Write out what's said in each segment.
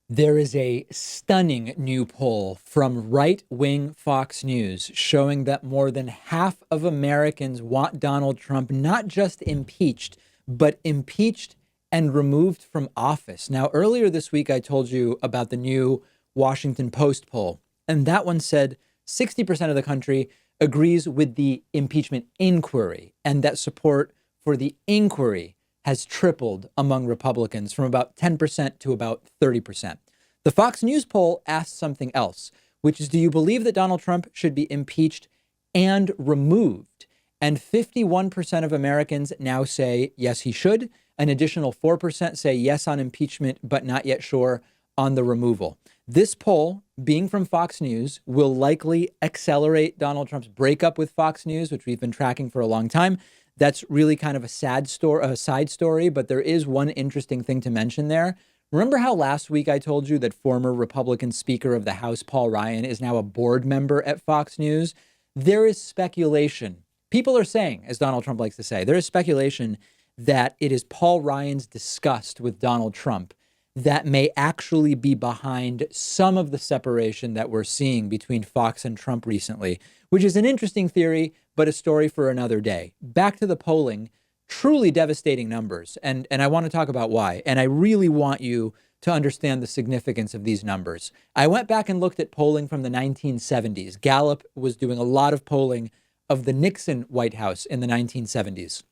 There is a stunning new poll from right-wing Fox News showing that more than half of Americans want Donald Trump not just impeached, but impeached and removed from office. Now, earlier this week, I told you about the new Washington Post poll, and that one said 60% of the country agrees with the impeachment inquiry, and that support for the inquiry has tripled among Republicans from about 10% to about 30%. The Fox News poll asked something else, which is, do you believe that Donald Trump should be impeached and removed? And 51% of Americans now say, yes, he should. An additional 4% say yes on impeachment, but not yet sure on the removal. This poll, being from Fox News, will likely accelerate Donald Trump's breakup with Fox News, which we've been tracking for a long time. That's really kind of a sad story, a side story, but there is one interesting thing to mention there. Remember how last week I told you that former Republican Speaker of the House, Paul Ryan, is now a board member at Fox News? There is speculation. People are saying, as Donald Trump likes to say, there is speculation that it is Paul Ryan's disgust with Donald Trump that may actually be behind some of the separation that we're seeing between Fox and Trump recently, which is an interesting theory, but a story for another day. Back to the polling, truly devastating numbers. And I want to talk about why. And I really want you to understand the significance of these numbers. I went back and looked at polling from the 1970s. Gallup was doing a lot of polling of the Nixon White House in the 1970s.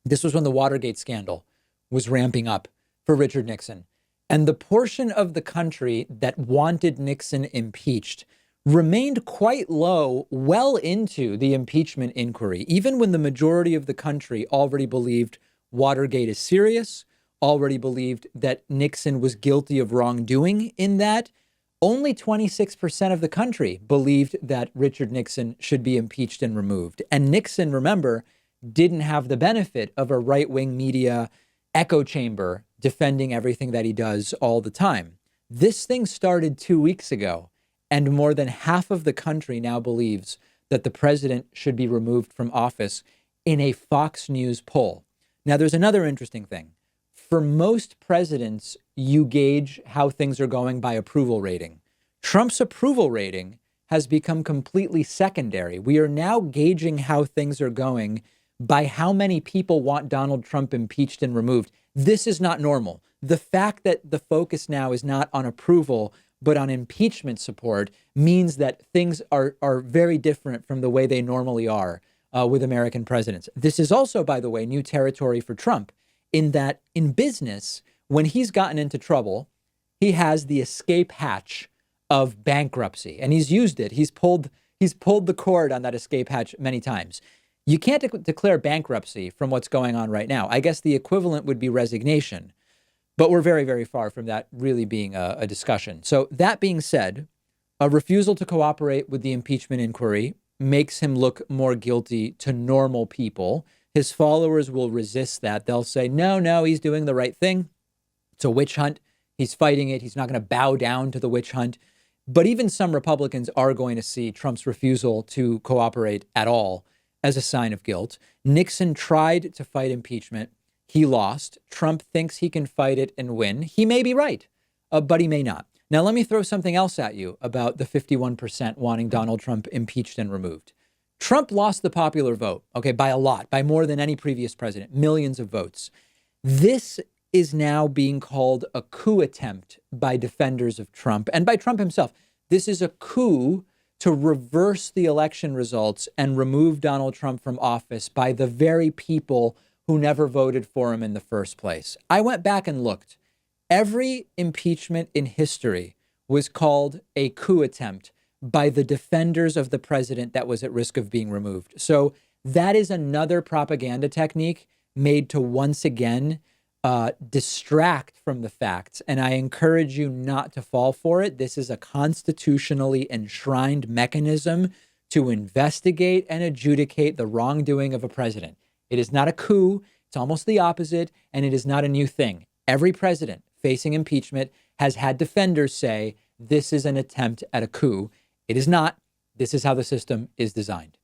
This was when the Watergate scandal was ramping up for Richard Nixon. And the portion of the country that wanted Nixon impeached remained quite low well into the impeachment inquiry, even when the majority of the country already believed Watergate is serious, already believed that Nixon was guilty of wrongdoing in that. Only 26% of the country believed that Richard Nixon should be impeached and removed. And Nixon, remember, didn't have the benefit of a right-wing media echo chamber defending everything that he does all the time. This thing started 2 weeks ago, and more than half of the country now believes that the president should be removed from office in a Fox News poll. Now, there's another interesting thing. For most presidents, you gauge how things are going by approval rating. Trump's approval rating has become completely secondary. We are now gauging how things are going by how many people want Donald Trump impeached and removed. This is not normal. The fact that the focus now is not on approval, but on impeachment support means that things are very different from the way they normally are with American presidents. This is also, by the way, new territory for Trump in that in business, when he's gotten into trouble, he has the escape hatch of bankruptcy, and he's used it. He's pulled the cord on that escape hatch many times. You can't declare bankruptcy from what's going on right now. I guess the equivalent would be resignation, but we're very, very far from that really being a discussion. So that being said, a refusal to cooperate with the impeachment inquiry makes him look more guilty to normal people. His followers will resist that. They'll say, no, he's doing the right thing. It's a witch hunt. He's fighting it. He's not going to bow down to the witch hunt. But even some Republicans are going to see Trump's refusal to cooperate at all as a sign of guilt. Nixon tried to fight impeachment. He lost. Trump thinks he can fight it and win. He may be right, but he may not. Now, let me throw something else at you about the 51% wanting Donald Trump impeached and removed. Trump lost the popular vote, okay, by a lot, by more than any previous president, millions of votes. This is now being called a coup attempt by defenders of Trump and by Trump himself. This is a coup to reverse the election results and remove Donald Trump from office by the very people who never voted for him in the first place. I went back and looked. Every impeachment in history was called a coup attempt by the defenders of the president that was at risk of being removed. So that is another propaganda technique made to once again distract from the facts. And I encourage you not to fall for it. This is a constitutionally enshrined mechanism to investigate and adjudicate the wrongdoing of a president. It is not a coup. It's almost the opposite. And it is not a new thing. Every president facing impeachment has had defenders say this is an attempt at a coup. It is not. This is how the system is designed.